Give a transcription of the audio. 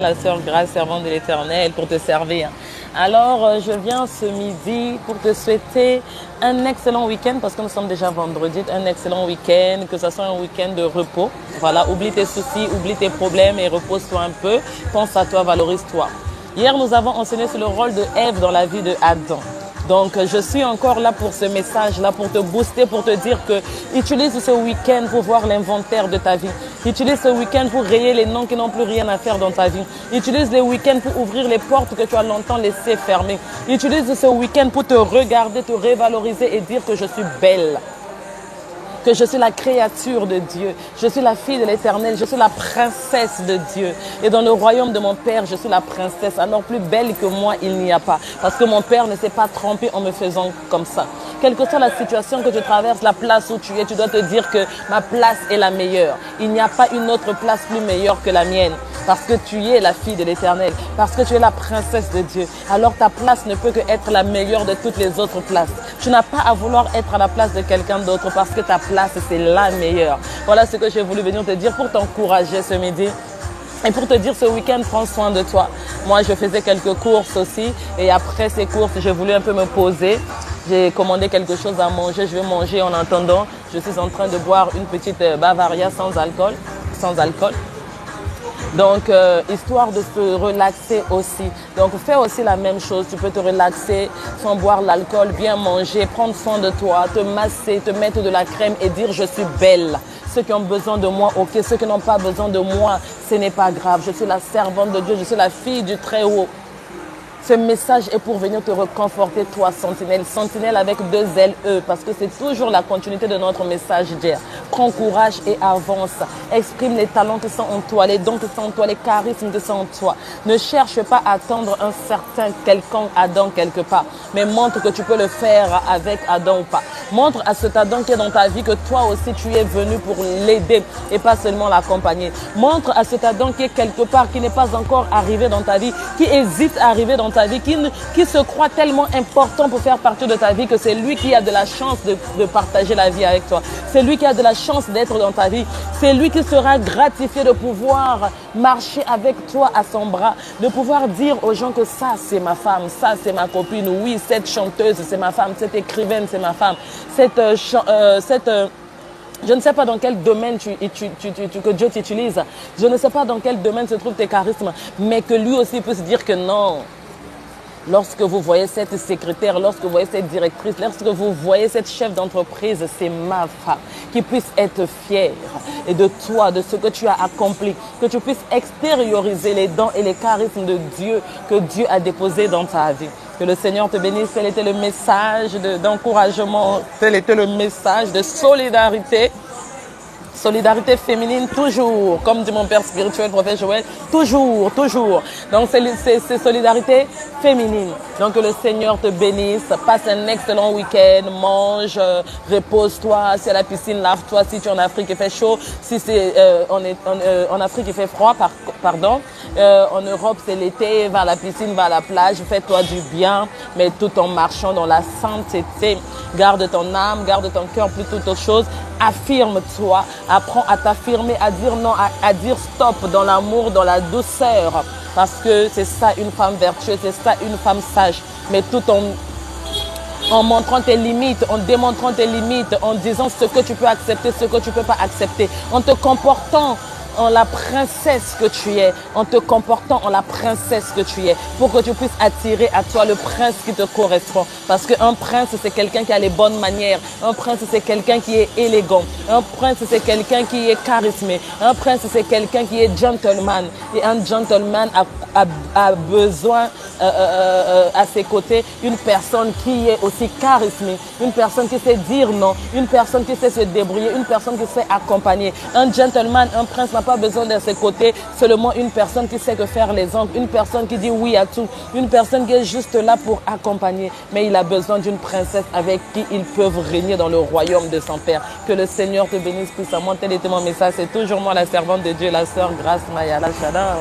La sœur Grâce, servante de l'Éternel, pour te servir. Alors, je viens ce midi pour te souhaiter un excellent week-end, parce que nous sommes déjà vendredi, un excellent week-end, que ce soit un week-end de repos. Voilà, oublie tes soucis, oublie tes problèmes et repose-toi un peu. Pense à toi, valorise-toi. Hier, nous avons enseigné sur le rôle de Ève dans la vie de Adam. Donc, je suis encore là pour ce message-là, pour te booster, pour te dire que utilise ce week-end pour voir l'inventaire de ta vie. Utilise ce week-end pour rayer les noms qui n'ont plus rien à faire dans ta vie. Utilise le week-end pour ouvrir les portes que tu as longtemps laissées fermées. Utilise ce week-end pour te regarder, te révaloriser et dire que je suis belle. Que je suis la créature de Dieu, je suis la fille de l'Éternel, je suis la princesse de Dieu. Et dans le royaume de mon Père, je suis la princesse. Alors plus belle que moi, il n'y a pas. Parce que mon Père ne s'est pas trompé en me faisant comme ça. Quelle que soit la situation que tu traverses, la place où tu es, tu dois te dire que ma place est la meilleure. Il n'y a pas une autre place plus meilleure que la mienne. Parce que tu es la fille de l'Éternel, parce que tu es la princesse de Dieu. Alors ta place ne peut que être la meilleure de toutes les autres places. Tu n'as pas à vouloir être à la place de quelqu'un d'autre parce que ta place, c'est la meilleure. Voilà ce que j'ai voulu venir te dire pour t'encourager ce midi. Et pour te dire, ce week-end, prends soin de toi. Moi, je faisais quelques courses aussi. Et après ces courses, j'ai voulu un peu me poser. J'ai commandé quelque chose à manger. Je vais manger en attendant. Je suis en train de boire une petite Bavaria sans alcool. Donc, histoire de se relaxer aussi. Donc, fais aussi la même chose. Tu peux te relaxer sans boire l'alcool, bien manger, prendre soin de toi, te masser, te mettre de la crème et dire « je suis belle ». Ceux qui ont besoin de moi, ok. Ceux qui n'ont pas besoin de moi, ce n'est pas grave. Je suis la servante de Dieu, je suis la fille du Très-Haut. Ce message est pour venir te reconforter, toi, sentinelle. Sentinelle avec 2 L-E, parce que c'est toujours la continuité de notre message d'hier. Prends courage et avance. Exprime les talents qui sont en toi, les dons qui sont en toi, les charismes qui sont en toi. Ne cherche pas à attendre un certain quelconque Adam quelque part, mais montre que tu peux le faire avec Adam ou pas. Montre à cet Adam qui est dans ta vie que toi aussi tu es venu pour l'aider et pas seulement l'accompagner. Montre à cet Adam qui est quelque part, qui n'est pas encore arrivé dans ta vie, qui hésite à arriver dans ta vie, qui se croit tellement important pour faire partie de ta vie que c'est lui qui a de la chance de partager la vie avec toi. C'est lui qui a de la chance d'être dans ta vie. C'est lui qui sera gratifié de pouvoir marcher avec toi à son bras, de pouvoir dire aux gens que ça c'est ma femme, ça c'est ma copine, oui cette chanteuse c'est ma femme, cette écrivaine c'est ma femme, je ne sais pas dans quel domaine que Dieu t'utilise. Je ne sais pas dans quel domaine se trouvent tes charismes, mais que lui aussi puisse dire que non. Lorsque vous voyez cette secrétaire, lorsque vous voyez cette directrice, lorsque vous voyez cette chef d'entreprise, c'est ma femme. Qui puisse être fière et de toi, de ce que tu as accompli. Que tu puisses extérioriser les dons et les charismes de Dieu que Dieu a déposés dans ta vie. Que le Seigneur te bénisse. Tel était le message d'encouragement, tel était le message de solidarité. Solidarité féminine, toujours, comme dit mon père spirituel, prophète Joël, toujours, toujours. Donc, c'est solidarité féminine. Donc, que le Seigneur te bénisse, passe un excellent week-end, mange, repose-toi. Si à la piscine, lave-toi. Si tu es en Afrique, il fait chaud. Si c'est en Afrique, il fait froid, pardon. En Europe, c'est l'été, va à la piscine, va à la plage, fais-toi du bien, mais tout en marchant dans la sainteté. Garde ton âme, garde ton cœur, plus toute autre chose. Affirme-toi, apprends à t'affirmer, à dire non, à dire stop dans l'amour, dans la douceur. Parce que c'est ça une femme vertueuse, c'est ça une femme sage. Mais tout en montrant tes limites, en démontrant tes limites, en disant ce que tu peux accepter, ce que tu ne peux pas accepter, en te comportant en la princesse que tu es, en te comportant en la princesse que tu es, pour que tu puisses attirer à toi le prince qui te correspond. Parce qu'un prince, c'est quelqu'un qui a les bonnes manières. Un prince, c'est quelqu'un qui est élégant. Un prince, c'est quelqu'un qui est charismé. Un prince, c'est quelqu'un qui est gentleman. Et un gentleman a besoin à ses côtés une personne qui est aussi charismée, une personne qui sait dire non, une personne qui sait se débrouiller, une personne qui sait accompagner. Un gentleman, un prince n'a pas besoin de ses côtés, seulement une personne qui sait que faire les ongles, une personne qui dit oui à tout, une personne qui est juste là pour accompagner. Mais il a besoin d'une princesse avec qui ils peuvent régner dans le royaume de son Père. Que le Seigneur te bénisse puissamment. Tel était mon message. C'est toujours moi, la servante de Dieu, la sœur Grâce Mayala Shada.